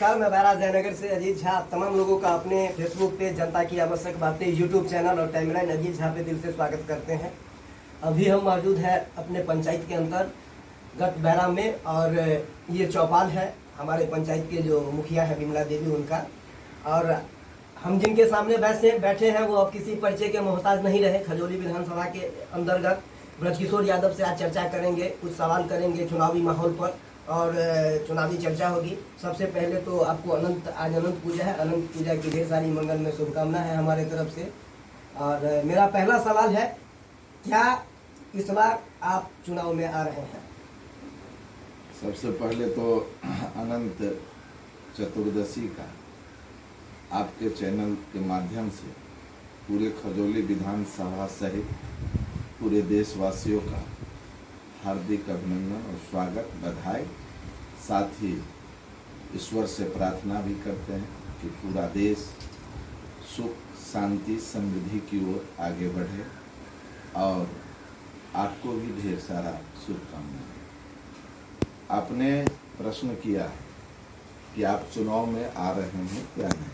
नमस्कार, मैं बैरा जयनगर से अजीत झा। आप तमाम लोगों का अपने फेसबुक पेज जनता की आवश्यक बातें यूट्यूब चैनल और टाइमलाइन अजीत झा पे दिल से स्वागत करते हैं। अभी हम मौजूद हैं अपने पंचायत के अंतर्गत बैरा में, और ये चौपाल है हमारे पंचायत के जो मुखिया है विमला देवी उनका। और हम जिनके सामने बैठे हैं वो अब किसी परिचय के मोहताज नहीं रहे। खजौली विधानसभा के अंतर्गत ब्रजकिशोर यादव से आज चर्चा करेंगे, कुछ सवाल करेंगे चुनावी माहौल पर और चुनावी चर्चा होगी। सबसे पहले तो आपको आज अनंत पूजा है। अनंत पूजा की ढेर सारी मंगल में शुभकामना है हमारे तरफ से। और मेरा पहला सवाल है, क्या इस बार आप चुनाव में आ रहे हैं? सबसे पहले तो अनंत चतुर्दशी का आपके चैनल के माध्यम से पूरे खजौली विधानसभा सहित पूरे देशवासियों का हार्दिक अभिनंदन और स्वागत, बधाई। साथ ही ईश्वर से प्रार्थना भी करते हैं कि पूरा देश सुख शांति समृद्धि की ओर आगे बढ़े, और आपको भी ढेर सारा शुभकामनाएं। आपने प्रश्न किया है कि आप चुनाव में आ रहे हैं क्या नहीं।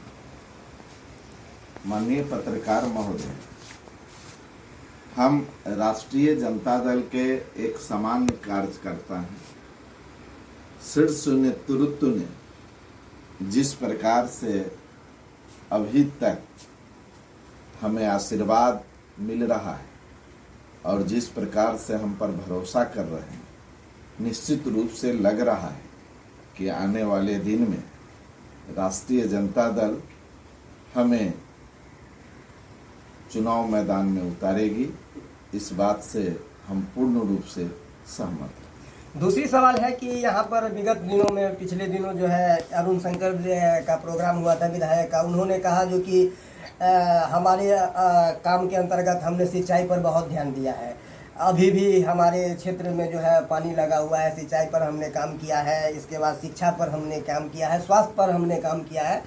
माननीय पत्रकार महोदय, हम राष्ट्रीय जनता दल के एक सामान्य कार्यकर्ता हैं। शीर्ष नेतृत्व ने जिस प्रकार से अभी तक हमें आशीर्वाद मिल रहा है और जिस प्रकार से हम पर भरोसा कर रहे हैं, निश्चित रूप से लग रहा है कि आने वाले दिन में राष्ट्रीय जनता दल हमें चुनाव मैदान में उतारेगी। इस बात से हम पूर्ण रूप से सहमत हैं। दूसरी सवाल है कि यहाँ पर विगत दिनों में, पिछले दिनों जो है अरुण शंकर का प्रोग्राम हुआ था विधायक का। उन्होंने कहा जो कि हमारे काम के अंतर्गत हमने सिंचाई पर बहुत ध्यान दिया है। अभी भी हमारे क्षेत्र में जो है पानी लगा हुआ है, सिंचाई पर हमने काम किया है। इसके बाद शिक्षा पर हमने काम किया है, स्वास्थ्य पर हमने काम किया है।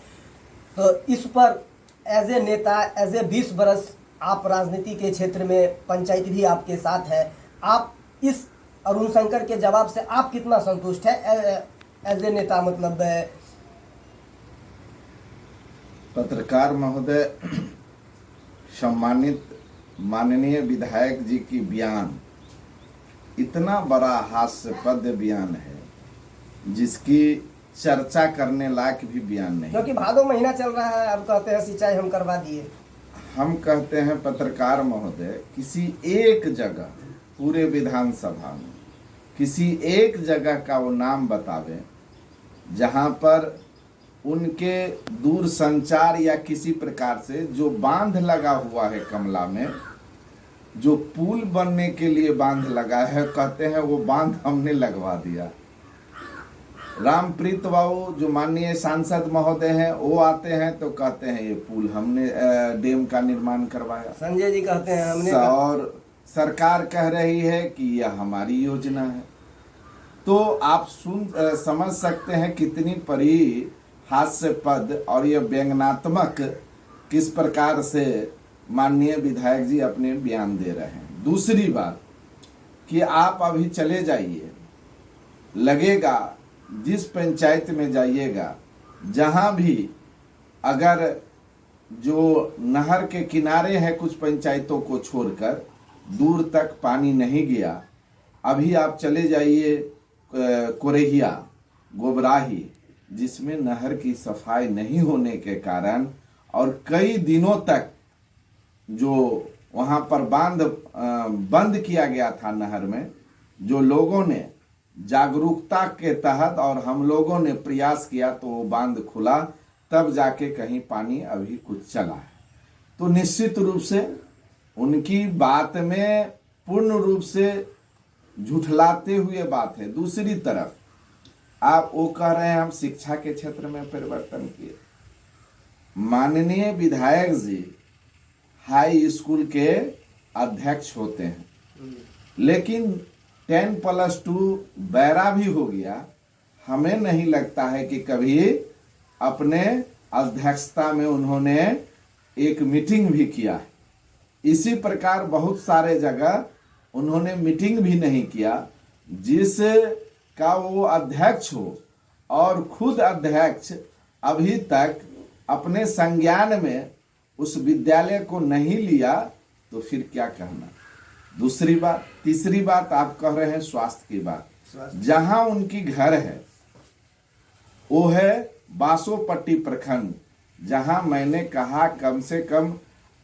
तो इस पर एज ए नेता, एज ए 20 बरस आप राजनीति के क्षेत्र में, पंचायत भी आपके साथ है, आप इस अरुण शंकर के जवाब से आप कितना संतुष्ट है एज ए नेता? मतलब पत्रकार महोदय, सम्मानित माननीय विधायक जी की बयान इतना बड़ा हास्यास्पद बयान है जिसकी चर्चा करने लायक भी बयान नहीं। क्योंकि भादो महीना चल रहा है, अब कहते हैं सिंचाई हम करवा दिए। हम कहते हैं पत्रकार महोदय, किसी एक जगह पूरे विधानसभा में किसी एक जगह का वो नाम बतावे जहां पर उनके दूर संचार या किसी प्रकार से जो बांध लगा हुआ है कमला में, जो पुल बनने के लिए बांध लगा है, कहते हैं वो बांध हमने लगवा दिया। रामप्रीत बाबू जो माननीय सांसद महोदय हैं, वो आते हैं तो कहते हैं ये पुल हमने डैम का निर्माण करवाया। संजय जी कहते हैं हमने, और सरकार कह रही है कि यह हमारी योजना है। तो आप समझ सकते हैं कितनी बड़ी हास्यास्पद और यह व्यंग्यात्मक किस प्रकार से माननीय विधायक जी अपने बयान दे रहे हैं। दूसरी बात कि आप अभी चले जाइए, लगेगा जिस पंचायत में जाइएगा, जहां भी अगर जो नहर के किनारे है कुछ पंचायतों को छोड़कर दूर तक पानी नहीं गया। अभी आप चले जाइए कोरेहिया, गोबराही, जिसमें नहर की सफाई नहीं होने के कारण और कई दिनों तक जो वहां पर बांध बंद किया गया था नहर में, जो लोगों ने जागरूकता के तहत और हम लोगों ने प्रयास किया तो वो बांध खुला, तब जाके कहीं पानी अभी कुछ चला है। तो निश्चित रूप से उनकी बात में पूर्ण रूप से झुठलाते हुए बात है। दूसरी तरफ आप वो कह रहे हैं हम शिक्षा के क्षेत्र में परिवर्तन किए। माननीय विधायक जी हाई स्कूल के अध्यक्ष होते हैं, लेकिन 10+2 बैरा भी हो गया। हमें नहीं लगता है कि कभी अपने अध्यक्षता में उन्होंने एक मीटिंग भी किया है। इसी प्रकार बहुत सारे जगह उन्होंने मीटिंग भी नहीं किया जिस का वो अध्यक्ष हो और खुद अध्यक्ष अभी तक अपने संज्ञान में उस विद्यालय को नहीं लिया, तो फिर क्या कहना। दूसरी बात, तीसरी बात आप कह रहे हैं स्वास्थ्य की बात। जहां उनकी घर है वो है बासोपट्टी प्रखंड, जहां मैंने कहा कम से कम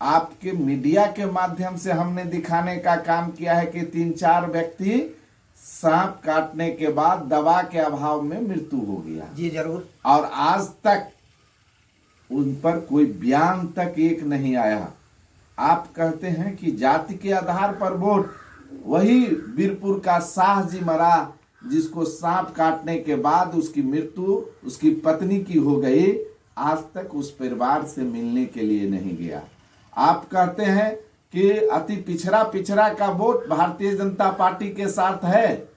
आपके मीडिया के माध्यम से हमने दिखाने का काम किया है कि 3-4 व्यक्ति सांप काटने के बाद दवा के अभाव में मृत्यु हो गया। जी जरूर। और आज तक उन पर कोई बयान तक एक नहीं आया। आप कहते हैं कि जाति के आधार पर वोट, वही बीरपुर का शाह जी मरा जिसको सांप काटने के बाद उसकी मृत्यु उसकी पत्नी की हो गई, आज तक उस परिवार से मिलने के लिए नहीं गया। आप कहते हैं कि अति पिछड़ा का वोट भारतीय जनता पार्टी के साथ है,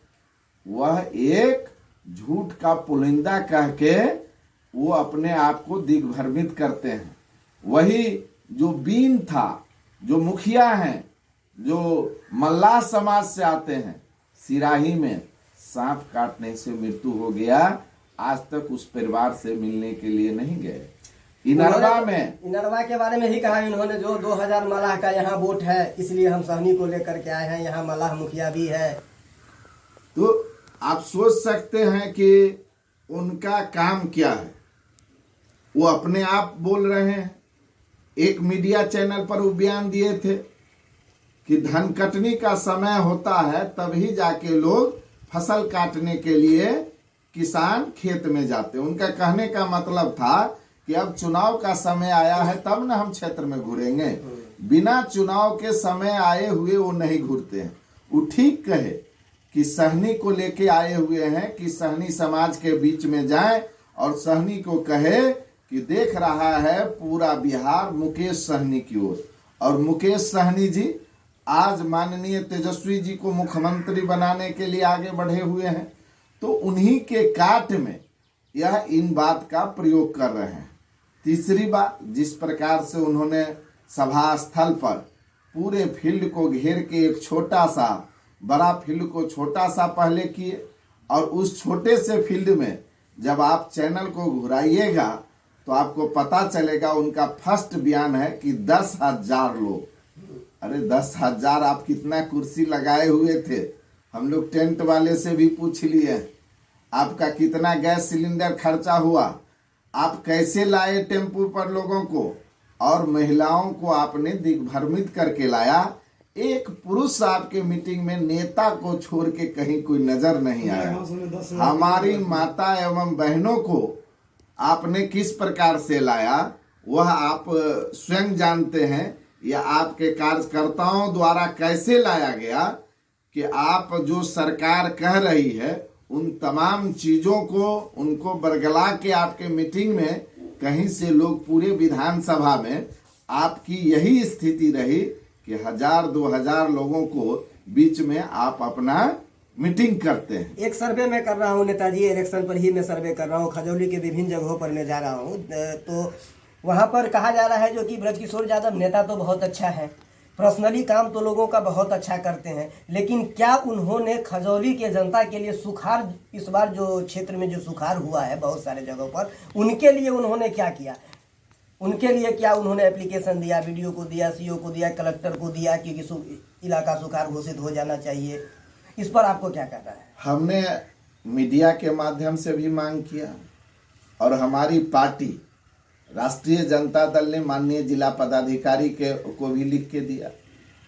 वह एक झूठ का पुलिंदा कह के वो अपने आप को दिग्भ्रमित करते हैं। वही जो बीन था, जो मुखिया हैं, जो मल्लाह समाज से आते हैं, सिराही में सांप काटने से मृत्यु हो गया, आज तक उस परिवार से मिलने के लिए नहीं गए। इनरवा के बारे में ही कहा इन्होंने, जो 2000 मलाह का यहाँ वोट है, इसलिए हम सहनी को लेकर के आए हैं, यहाँ मलाह मुखिया भी है। तो आप सोच सकते हैं कि उनका काम क्या है। वो अपने आप बोल रहे हैं। एक मीडिया चैनल पर वो बयान दिए थे कि धन कटनी का समय होता है तभी जाके लोग फसल काटने के लिए किसान खेत में जाते। उनका कहने का मतलब था कि अब चुनाव का समय आया है तब ना हम क्षेत्र में घूरेंगे, बिना चुनाव के समय आए हुए वो नहीं घूरते हैं। वो ठीक कहे कि सहनी को लेके आए हुए हैं कि सहनी समाज के बीच में जाएं और सहनी को कहे कि देख रहा है पूरा बिहार मुकेश सहनी की ओर, और मुकेश सहनी जी आज माननीय तेजस्वी जी को मुख्यमंत्री बनाने के लिए आगे बढ़े हुए हैं। तो उन्हीं के काट में यह इन बात का प्रयोग कर रहे हैं। तीसरी बात, जिस प्रकार से उन्होंने सभा स्थल पर पूरे फील्ड को घेर के एक छोटा सा बड़ा फील्ड को छोटा सा पहले किए, और उस छोटे से फील्ड में जब आप चैनल को घुराइएगा तो आपको पता चलेगा उनका फर्स्ट बयान है कि 10,000 लोग। अरे 10,000 आप कितना कुर्सी लगाए हुए थे? हम लोग टेंट वाले से भी पूछ लिए आपका कितना गैस सिलेंडर खर्चा हुआ, आप कैसे लाए टेम्पू पर लोगों को, और महिलाओं को आपने दिग्भ्रमित करके लाया। एक पुरुष आपके मीटिंग में नेता को छोड़ के कहीं कोई नजर नहीं आया। हमारी माता एवं बहनों को आपने किस प्रकार से लाया वह आप स्वयं जानते हैं, या आपके कार्यकर्ताओं द्वारा कैसे लाया गया कि आप जो सरकार कह रही है उन तमाम चीजों को उनको बरगला के आपके मीटिंग में कहीं से लोग पूरे विधानसभा में आपकी यही स्थिति रही कि 1000-2000 लोगों को बीच में आप अपना मीटिंग करते हैं। एक सर्वे मैं कर रहा हूँ नेताजी, इलेक्शन पर ही मैं सर्वे कर रहा हूँ, खजौली के विभिन्न जगहों पर मैं जा रहा हूँ, तो वहाँ पर कहा जा रहा है जो कि ब्रजकिशोर यादव नेता तो बहुत अच्छा है, पर्सनली काम तो लोगों का बहुत अच्छा करते हैं, लेकिन क्या उन्होंने खजौली के जनता के लिए सुखाड़, इस बार जो क्षेत्र में जो सुखाड़ हुआ है बहुत सारे जगहों पर, उनके लिए उन्होंने क्या किया? उनके लिए क्या उन्होंने एप्लीकेशन दिया, वीडियो को दिया, सीओ को दिया, कलेक्टर को दिया कि इलाका सुखाड़ घोषित हो जाना चाहिए? इस पर आपको क्या कहना है? हमने मीडिया के माध्यम से भी मांग किया, और हमारी पार्टी राष्ट्रीय जनता दल ने माननीय जिला पदाधिकारी को भी लिख के दिया।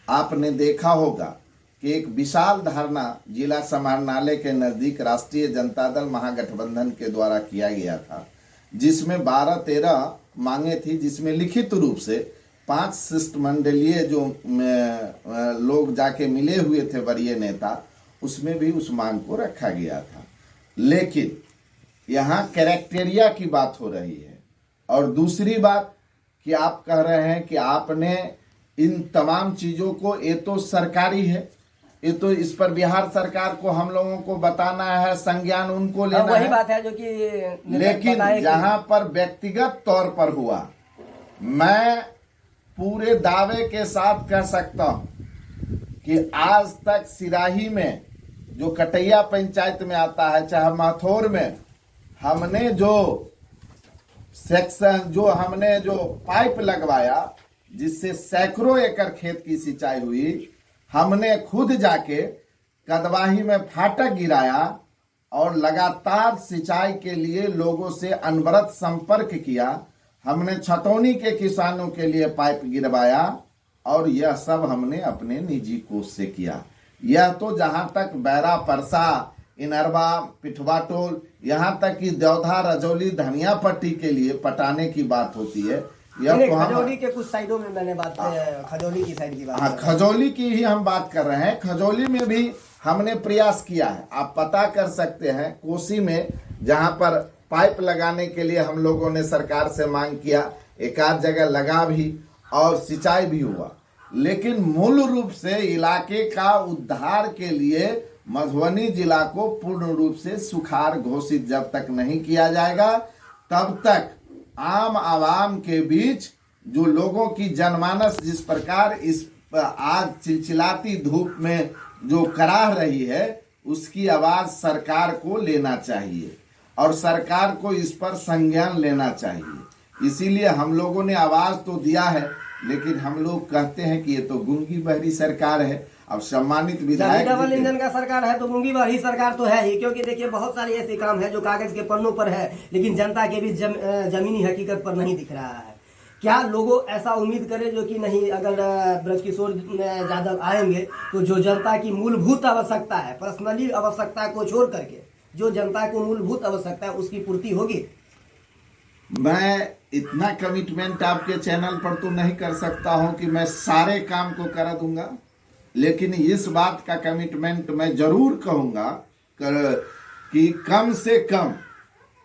आपने देखा होगा कि एक विशाल धरना जिला समाहरणालय के नज़दीक राष्ट्रीय जनता दल महागठबंधन के द्वारा किया गया था, जिसमें 12-13 मांगे थी, जिसमें लिखित रूप से 5 शिष्टमंडलीय जो लोग जाके मिले हुए थे वरीय नेता, उसमें भी उस मांग को रखा गया था। लेकिन यहाँ कैरेक्टेरिया की बात हो रही है, और दूसरी बात कि आप कह रहे हैं कि आपने इन तमाम चीज़ों को, ये तो सरकारी है, ये तो इस पर बिहार सरकार को हम लोगों को बताना है, संज्ञान उनको लेना वही है। बात है जो कि लेकिन जहां पर व्यक्तिगत तौर पर हुआ, मैं पूरे दावे के साथ कह सकता हूं कि आज तक सिराही में जो कटैया पंचायत में आता है, चाहे माथौर में, हमने जो पाइप लगवाया जिससे सैकड़ों एकड़ खेत की सिंचाई हुई, हमने खुद जाके कदवाही में फाटक गिराया और लगातार सिंचाई के लिए लोगों से अनवरत संपर्क किया। हमने छतौनी के किसानों के लिए पाइप गिरवाया और यह सब हमने अपने निजी कोष से किया। यह तो जहां तक बैरा, परसा, इनरवा, पिठवाटोल, यहाँ तक कि देवधा, रजौली, धनिया पट्टी के लिए पटाने की बात होती है। यह तो खजौली के कुछ साइडों में मैंने बात खजौली की साइड की बात, हाँ, खजौली की ही हम बात कर रहे हैं। खजौली में भी हमने प्रयास किया है। आप पता कर सकते हैं कोसी में जहां पर पाइप लगाने के लिए हम लोगों ने सरकार से मांग किया, एक आध जगह लगा भी और सिंचाई भी हुआ, लेकिन मूल रूप से इलाके का उद्धार के लिए मधुबनी जिला को पूर्ण रूप से सुखाड़ घोषित जब तक नहीं किया जाएगा, तब तक आम आवाम के बीच जो लोगों की जनमानस जिस प्रकार इस आज चिलचिलाती धूप में जो कराह रही है, उसकी आवाज सरकार को लेना चाहिए और सरकार को इस पर संज्ञान लेना चाहिए। इसीलिए हम लोगों ने आवाज तो दिया है, लेकिन हम लोग कहते हैं कि ये तो गूंगी बहरी सरकार है। अब सम्मानित विधायक डबल इंजन का सरकार है तो गूंगी बहरी सरकार तो है ही, क्योंकि देखिए बहुत सारे ऐसे काम है जो कागज के पन्नों पर है लेकिन जनता के बीच जमीनी हकीकत पर नहीं दिख रहा है। क्या लोगों ऐसा उम्मीद करें जो कि नहीं, अगर ब्रजकिशोर यादव आएंगे तो जो जनता की मूलभूत आवश्यकता है, पर्सनली आवश्यकता को छोड़ करके जो जनता को मूलभूत आवश्यकता है उसकी पूर्ति होगी? मैं इतना कमिटमेंट आपके चैनल पर तो नहीं कर सकता हूं कि मैं सारे काम को करा दूंगा, लेकिन इस बात का कमिटमेंट मैं जरूर कहूंगा कि कम से कम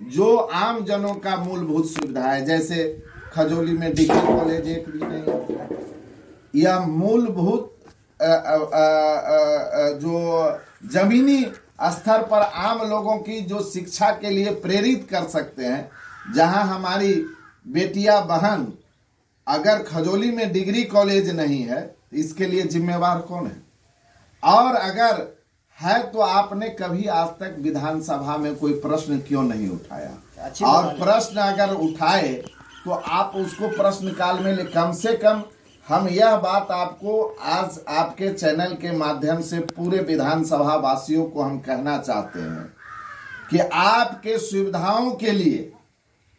जो आम जनों का मूलभूत सुविधा है, जैसे खजौली में डिग्री कॉलेज एक भी नहीं है, यह मूलभूत जो जमीनी स्तर पर आम लोगों की जो शिक्षा के लिए प्रेरित कर सकते हैं, जहां हमारी बेटियां बहन, अगर खजौली में डिग्री कॉलेज नहीं है तो इसके लिए जिम्मेवार कौन है? और अगर है तो आपने कभी आज तक विधानसभा में कोई प्रश्न क्यों नहीं उठाया? और प्रश्न अगर उठाए तो आप उसको प्रश्न काल में ले। कम से कम हम यह बात आपको आज आपके चैनल के माध्यम से पूरे विधानसभा वासियों को हम कहना चाहते हैं कि आपके सुविधाओं के लिए,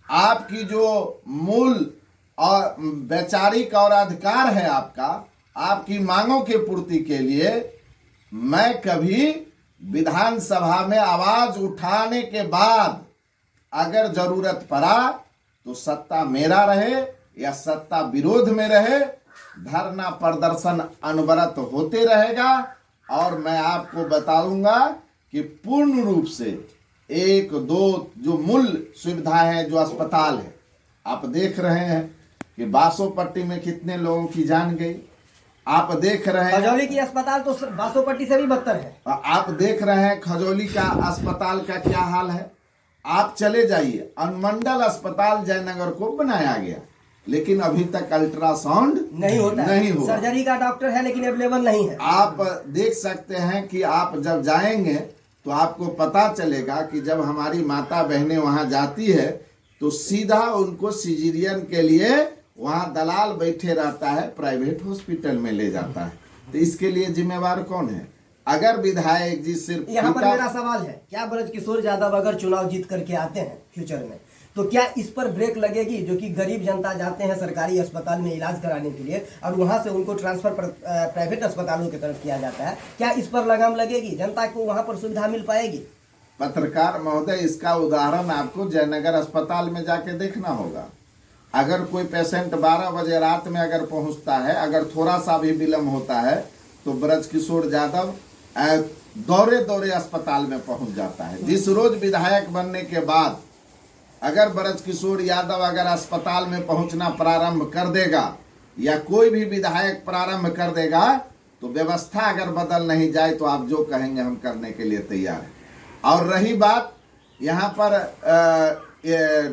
आपकी जो मूल और वैचारिक और अधिकार है आपका, आपकी मांगों की पूर्ति के लिए मैं कभी विधानसभा में आवाज उठाने के बाद अगर जरूरत पड़ा तो सत्ता मेरा रहे या सत्ता विरोध में रहे, धरना प्रदर्शन अनवरत होते रहेगा। और मैं आपको बताऊंगा कि पूर्ण रूप से एक दो जो मूल सुविधा है, जो अस्पताल है, आप देख रहे हैं कि बासोपट्टी में कितने लोगों की जान गई। आप देख रहे हैं खजौली की अस्पताल तो बासोपट्टी से भी बदतर है। आप देख रहे हैं खजौली का अस्पताल का क्या हाल है। आप चले जाइए, अनुमंडल अस्पताल जयनगर को बनाया गया, लेकिन अभी तक अल्ट्रासाउंड नहीं होता, नहीं हुआ। सर्जरी का डॉक्टर है लेकिन अवेलेबल नहीं है। आप देख सकते हैं कि आप जब जाएंगे तो आपको पता चलेगा कि जब हमारी माता बहनें वहां जाती है तो सीधा उनको सिजेरियन के लिए वहां दलाल बैठे रहता है, प्राइवेट हॉस्पिटल में ले जाता है। तो इसके लिए जिम्मेवार कौन है? अगर विधायक जी सिर्फ यहाँ पर मेरा सवाल है, क्या ब्रजकिशोर यादव अगर चुनाव जीत करके आते हैं फ्यूचर में, तो क्या इस पर ब्रेक लगेगी? जो कि गरीब जनता जाते हैं सरकारी अस्पताल में इलाज कराने के लिए और वहां से उनको ट्रांसफर प्राइवेट अस्पतालों की तरफ किया जाता है, क्या इस पर लगाम लगेगी? जनता को वहां पर सुविधा मिल पाएगी? पत्रकार महोदय, इसका उदाहरण आपको जयनगर अस्पताल में जाके देखना होगा। अगर कोई पेशेंट 12 बजे रात में अगर पहुंचता है, अगर थोड़ा सा भी विलम्ब होता है, तो ब्रजकिशोर यादव दौरे दौरे अस्पताल में पहुंच जाता है। जिस रोज विधायक बनने के बाद अगर ब्रजकिशोर यादव अगर अस्पताल में पहुंचना प्रारंभ कर देगा या कोई भी विधायक प्रारंभ कर देगा, तो व्यवस्था अगर बदल नहीं जाए तो आप जो कहेंगे हम करने के लिए तैयार हैं। और रही बात यहाँ पर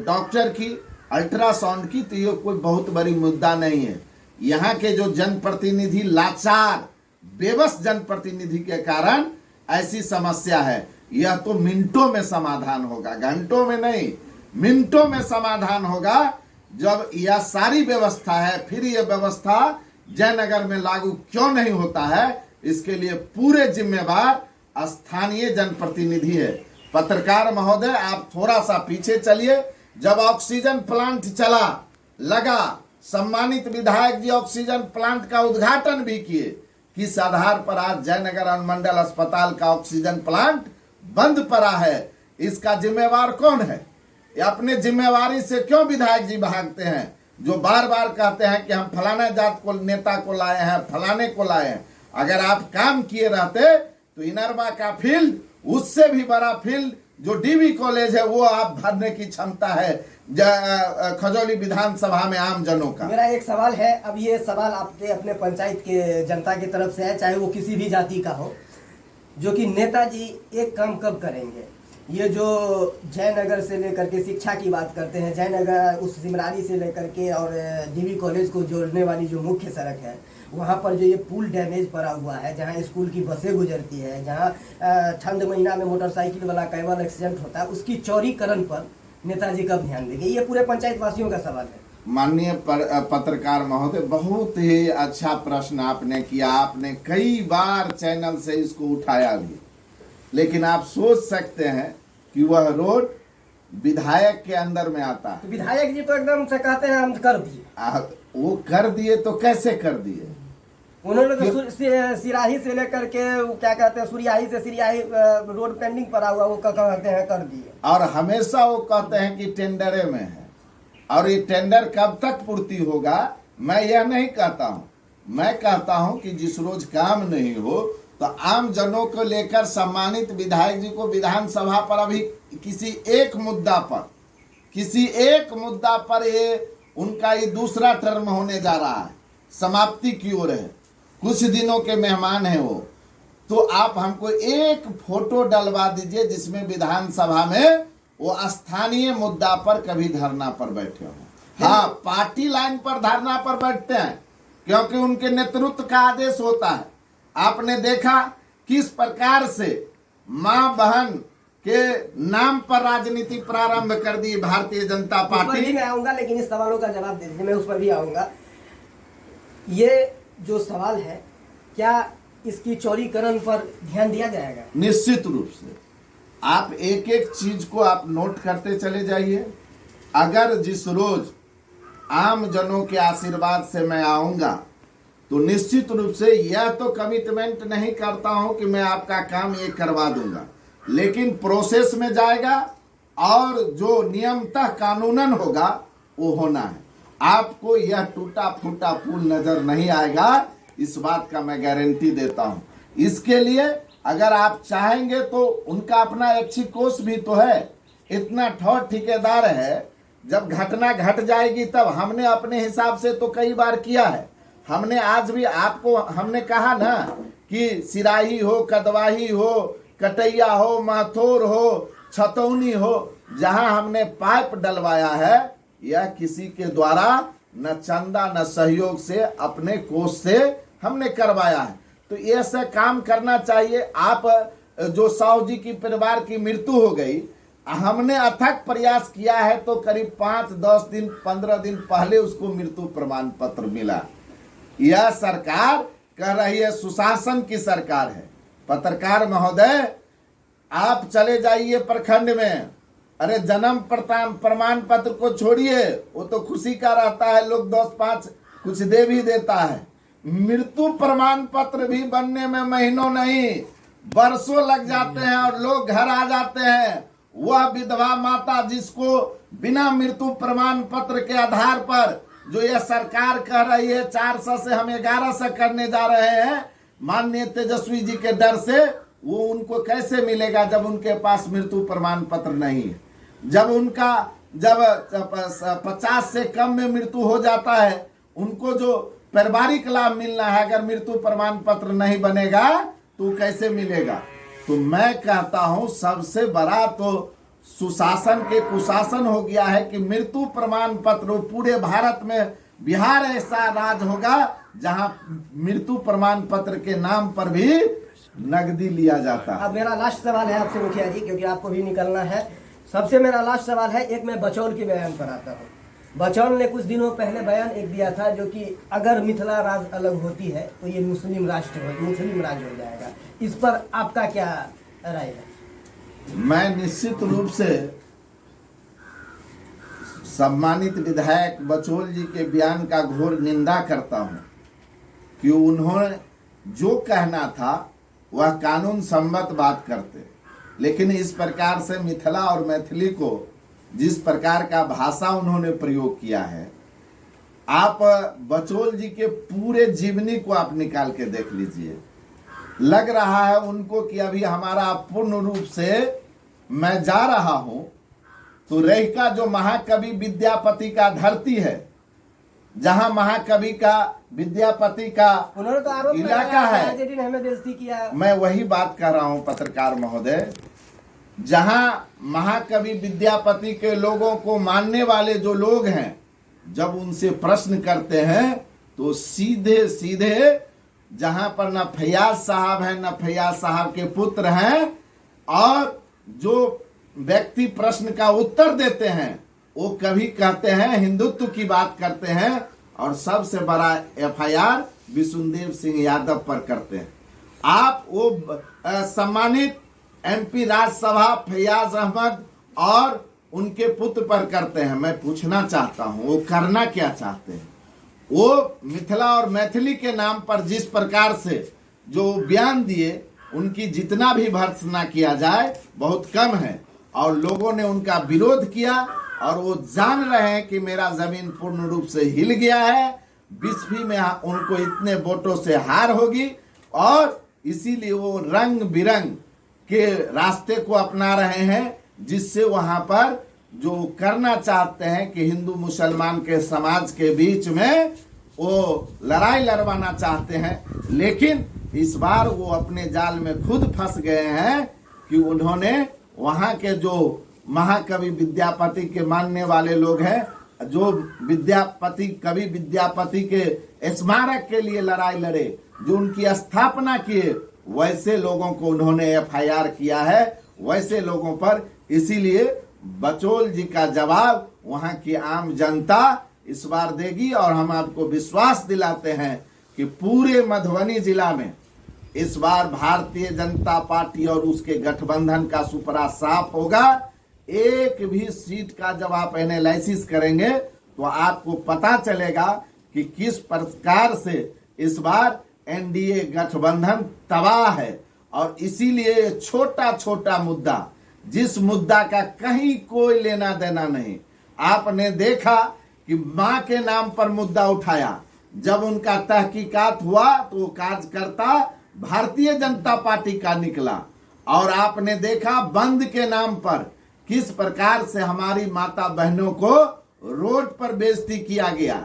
डॉक्टर की, अल्ट्रासाउंड की, तो ये कोई बहुत बड़ी मुद्दा नहीं है। यहाँ के जो जनप्रतिनिधि लाचार बेबस जनप्रतिनिधि के कारण ऐसी समस्या है। यह तो मिनटों में समाधान होगा, घंटों में नहीं, मिनटों में समाधान होगा। जब यह सारी व्यवस्था है, फिर यह व्यवस्था जयनगर में लागू क्यों नहीं होता है, इसके लिए पूरे जिम्मेवार स्थानीय जनप्रतिनिधि है। पत्रकार महोदय, आप थोड़ा सा पीछे चलिए। जब ऑक्सीजन प्लांट चला लगा, सम्मानित विधायक जी ऑक्सीजन प्लांट का उद्घाटन भी किए, किस आधार पर आज जयनगर अनुमंडल अस्पताल का ऑक्सीजन प्लांट बंद पड़ा है? इसका जिम्मेवार कौन है? अपने जिम्मेवारी से क्यों विधायक जी भागते हैं, जो बार बार कहते हैं कि हम फलाना जात को नेता को लाए हैं, फलाने को लाए हैं? अगर आप काम किए रहते तो इनरवा का फील्ड, उससे भी बड़ा फील्ड जो डीवी कॉलेज है, वो आप भरने की क्षमता है खजौली विधानसभा में आम जनों का। मेरा एक सवाल है, अब ये सवाल आपके अपने पंचायत के जनता की तरफ से है, चाहे वो किसी भी जाति का हो, जो कि नेताजी एक काम कब करेंगे? ये जो जयनगर से लेकर के शिक्षा की बात करते हैं, जयनगर उस सिमरानी से लेकर के और डीवी कॉलेज को जोड़ने वाली जो मुख्य सड़क है, वहाँ पर जो ये पुल डैमेज पड़ा हुआ है, जहाँ स्कूल की बसें गुजरती है, जहाँ ठंड महीना में मोटरसाइकिल वाला कैवल एक्सीडेंट होता है, उसकी चौड़ीकरण पर नेताजी कब ध्यान देंगे? ये पूरे पंचायत वासियों का सवाल है। माननीय पत्रकार महोदय, बहुत ही अच्छा प्रश्न आपने किया। आपने कई बार चैनल से इसको उठाया भी, लेकिन आप सोच सकते हैं कि वह रोड विधायक के अंदर में आता है। तो विधायक जी तो एकदम से कहते हैं हम कर दिए। वो कर दिए तो कैसे कर दिए? उन्होंने तो सिराही से लेकर के क्या कहते हैं, सुरियाही से सिरियाही रोड पेंडिंग पड़ा हुआ, वो कहते हैं कर दिए। और हमेशा वो कहते हैं कि टेंडरे में है, और ये टेंडर कब तक पूर्ति होगा? मैं यह नहीं कहता हूं, मैं कहता हूं कि जिस रोज काम नहीं हो तो आम जनों को लेकर सम्मानित विधायक जी को विधानसभा पर अभी किसी एक मुद्दा पर ये उनका ये दूसरा टर्म होने जा रहा है, समाप्ति की ओर है, कुछ दिनों के मेहमान हैं वो। तो आप हमको एक फोटो डलवा दीजिए जिसमें विधानसभा में वो स्थानीय मुद्दा पर कभी धरना पर बैठे हो। हाँ, पार्टी लाइन पर धरना पर बैठते हैं क्योंकि उनके नेतृत्व का आदेश होता है। आपने देखा किस प्रकार से मां बहन के नाम पर राजनीति प्रारंभ कर दी भारतीय जनता पार्टी। उस पर भी मैं आऊंगा, लेकिन इस सवालों का जवाब दे दीजिए, मैं उस पर भी आऊंगा। ये जो सवाल है, क्या इसकी चौड़ीकरण पर ध्यान दिया जाएगा? निश्चित रूप से आप एक एक चीज को आप नोट करते चले जाइए। अगर जिस रोज आम जनों के आशीर्वाद से मैं आऊंगा तो निश्चित रूप से यह तो कमिटमेंट नहीं करता हूं कि मैं आपका काम ये करवा दूंगा, लेकिन प्रोसेस में जाएगा और जो नियमतः कानूनन होगा वो होना है। आपको यह टूटा फूटा पुल नजर नहीं आएगा, इस बात का मैं गारंटी देता हूं। इसके लिए अगर आप चाहेंगे तो उनका अपना ऐच्छिक कोष भी तो है, इतना ठोर ठेकेदार है। जब घटना घट जाएगी तब हमने अपने हिसाब से तो कई बार किया है। हमने आज भी आपको हमने कहा ना कि सिराही हो, कदवाही हो, कटैया हो, माथोर हो, छतौनी हो, जहां हमने पाइप डलवाया है यह किसी के द्वारा न चंदा न सहयोग से अपने कोष से हमने करवाया है। तो ऐसा काम करना चाहिए। आप जो साहू जी की परिवार की मृत्यु हो गई, हमने अथक प्रयास किया है तो करीब 5, 10 दिन 15 दिन पहले उसको मृत्यु प्रमाण पत्र मिला। यह सरकार कह रही है सुशासन की सरकार है। पत्रकार महोदय, आप चले जाइए प्रखंड में, अरे जन्म प्रमाण पत्र को छोड़िए, वो तो खुशी का रहता है, लोग 10-5 कुछ दे भी देता है। मृत्यु प्रमाण पत्र भी बनने में महीनों नहीं वर्षों लग जाते हैं और लोग घर आ जाते हैं। वह विधवा माता जिसको बिना मृत्यु प्रमाण पत्र के आधार पर जो यह सरकार कह रही है 400 से हम 1100 करने जा रहे हैं माननीय तेजस्वी जी के डर से, वो उनको कैसे मिलेगा जब उनके पास मृत्यु प्रमाण पत्र नहीं है? जब 50 से कम में मृत्यु हो जाता है, उनको जो पारिवारिक लाभ मिलना है, अगर मृत्यु प्रमाण पत्र नहीं बनेगा तो कैसे मिलेगा? तो मैं कहता हूं सबसे बड़ा तो सुशासन के कुशासन हो गया है कि मृत्यु प्रमाण पत्र पूरे भारत में बिहार ऐसा राज्य होगा जहां मृत्यु प्रमाण पत्र के नाम पर भी नगदी लिया जाता है। अब मेरा लास्ट सवाल है आपसे मुखिया जी, क्योंकि आपको भी निकलना है। सबसे मेरा लास्ट सवाल है, एक मैं बचौल के बयान पर आता हूँ। बचौल ने कुछ दिनों पहले बयान एक दिया था, जो कि अगर मिथिला राज अलग होती है तो ये मुस्लिम राज्य हो जाएगा। इस पर आपका क्या राय है? मैं निश्चित रूप से सम्मानित विधायक बचौल जी के बयान का घोर निंदा करता हूं कि उन्होंने जो कहना था वह कानून सम्मत बात करते, लेकिन इस प्रकार से मिथिला और मैथिली को जिस प्रकार का भाषा उन्होंने प्रयोग किया है, आप बचौल जी के पूरे जीवनी को आप निकाल के देख लीजिए। लग रहा है उनको कि अभी हमारा पूर्ण रूप से मैं जा रहा हूं तो रहिका जो महाकवि विद्यापति का धरती है, जहां महाकवि का विद्यापति का उन्होंने तो आरोप इलाका है, हमें बेइज्जती किया। मैं वही बात कर रहा हूं पत्रकार महोदय, जहां महाकवि विद्यापति के लोगों को मानने वाले जो लोग हैं, जब उनसे प्रश्न करते हैं तो सीधे सीधे जहां पर न फैयाज साहब हैं न फैयाज साहब के पुत्र हैं, और जो व्यक्ति प्रश्न का उत्तर देते हैं वो कभी कहते हैं हिंदुत्व की बात करते हैं, और सबसे बड़ा एफआईआर विष्णुदेव सिंह यादव पर करते हैं। आप वो सम्मानित एमपी राज्यसभा फैयाज अहमद और उनके पुत्र पर करते हैं। मैं पूछना चाहता हूं वो करना क्या चाहते हैं? वो मिथिला और मैथिली के नाम पर जिस प्रकार से जो बयान दिए, उनकी जितना भी भर्त्सना किया जाए बहुत कम है, और लोगों ने उनका विरोध किया, और वो जान रहे हैं कि मेरा जमीन पूर्ण रूप से हिल गया है, 20वीं में उनको इतने वोटों से हार होगी, और इसीलिए वो रंग बिरंग के रास्ते को अपना रहे हैं, जिससे वहां पर जो करना चाहते हैं कि हिंदू मुसलमान के समाज के बीच में वो लड़ाई लड़वाना चाहते हैं। लेकिन इस बार वो अपने जाल में खुद फंस गए हैं कि उन्होंने वहां के जो महाकवि विद्यापति के मानने वाले लोग हैं, जो कवि विद्यापति के स्मारक के लिए लड़ाई लड़े, जो उनकी स्थापना किए, वैसे लोगों को उन्होंने एफआईआर किया है, वैसे लोगों पर। इसीलिए बचौल जी का जवाब वहां की आम जनता इस बार देगी, और हम आपको विश्वास दिलाते हैं कि पूरे मधुबनी जिला में इस बार भारतीय जनता पार्टी और उसके गठबंधन का सुपरा साफ होगा। एक भी सीट का जब आप एनालिसिस करेंगे तो आपको पता चलेगा कि किस प्रकार से इस बार एनडीए गठबंधन तबाह है। और इसीलिए छोटा छोटा मुद्दा, जिस मुद्दा का कहीं कोई लेना देना नहीं, आपने देखा कि मां के नाम पर मुद्दा उठाया, जब उनका तहकीकात हुआ तो वो कार्यकर्ता भारतीय जनता पार्टी का निकला। और आपने देखा बंद के नाम पर किस प्रकार से हमारी माता बहनों को रोड पर बेइज्जती किया गया,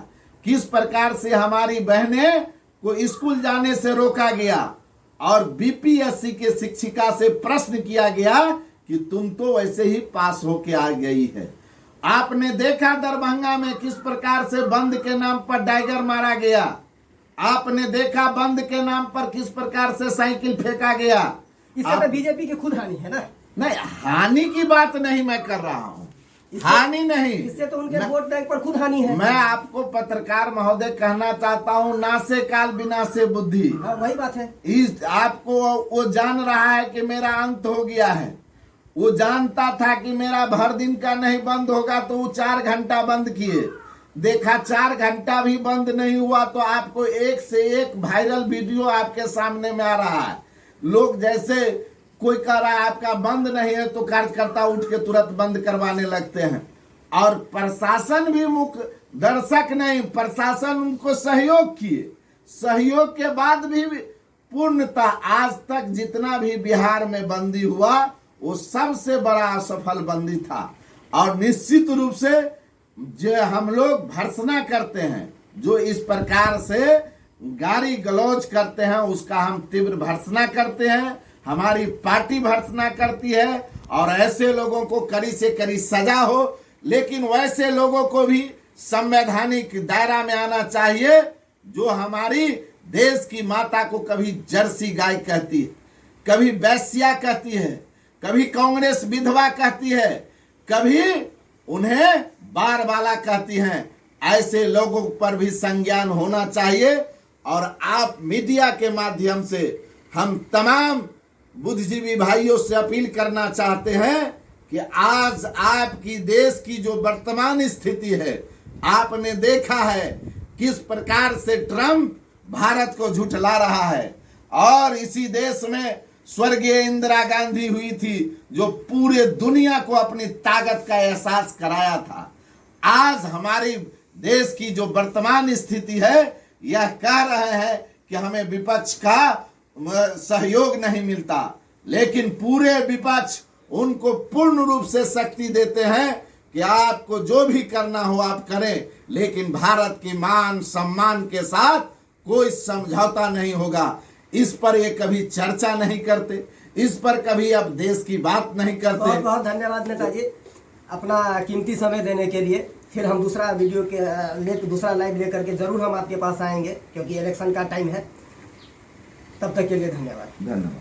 किस प्रकार से हमारी बहनें को स्कूल जाने से रोका गया, और बीपीएससी के शिक्षिका से प्रश्न किया गया कि तुम तो वैसे ही पास होके आ गई है। आपने देखा दरभंगा में किस प्रकार से बंद के नाम पर डाइगर मारा गया। आपने देखा बंद के नाम पर किस प्रकार से साइकिल फेंका गया। इससे बीजेपी की खुद हानि है ना? नहीं, हानि की बात नहीं मैं कर रहा हूँ, हानि नहीं, इससे तो उनके वोट बैंक पर खुद हानि है। मैं आपको पत्रकार महोदय कहना चाहता हूँ, नासे काल विनाशे बुद्धि। वही बात है। इस आपको वो जान रहा है कि मेरा अंत हो गया है। वो जानता था कि मेरा भर दिन का नहीं बंद होगा, तो वो 4 घंटा बंद किए। देखा 4 घंटा भी बंद नहीं हुआ तो आपको एक से एक वायरल वीडियो आपके सामने में आ रहा है। लोग जैसे कोई कह रहा है आपका बंद नहीं है तो कार्यकर्ता उठ के तुरंत बंद करवाने लगते हैं। और प्रशासन भी मुख्य दर्शक नहीं, प्रशासन उनको सहयोग किए। सहयोग के बाद भी पूर्णतः आज तक जितना भी बिहार में बंदी हुआ वो सबसे बड़ा असफल बंदी था। और निश्चित रूप से जो हम लोग भर्त्सना करते हैं, जो इस प्रकार से गाली गलौज करते हैं, उसका हम तीव्र भर्त्सना करते हैं। हमारी पार्टी भर्त्सना करती है और ऐसे लोगों को कड़ी से कड़ी सजा हो। लेकिन वैसे लोगों को भी संवैधानिक दायरा में आना चाहिए जो हमारी देश की माता को कभी जर्सी गाय कहती है, कभी वैश्या कहती है, कभी कांग्रेस विधवा कहती है, कभी उन्हें बार वाला कहती हैं। ऐसे लोगों पर भी संज्ञान होना चाहिए। और आप मीडिया के माध्यम से हम तमाम बुद्धिजीवी भाइयों से अपील करना चाहते हैं कि आज आपकी देश की जो वर्तमान स्थिति है, आपने देखा है किस प्रकार से ट्रंप भारत को झुठला रहा है। और इसी देश में स्वर्गीय इंदिरा गांधी हुई थी, जो पूरे दुनिया को अपनी ताकत का एहसास कराया था। आज हमारी देश की जो वर्तमान स्थिति है, यह कह रहे हैं कि हमें विपक्ष का सहयोग नहीं मिलता, लेकिन पूरे विपक्ष उनको पूर्ण रूप से शक्ति देते हैं कि आपको जो भी करना हो आप करें, लेकिन भारत की मान सम्मान के साथ कोई समझौता नहीं होगा। इस पर ये कभी चर्चा नहीं करते, इस पर कभी अब देश की बात नहीं करते। बहुत बहुत धन्यवाद नेताजी, अपना कीमती समय देने के लिए। फिर हम दूसरा वीडियो के दूसरा लाइव लेकर के जरूर हम आपके पास आएंगे, क्योंकि इलेक्शन का टाइम है। तब तक के लिए धन्यवाद। धन्यवाद।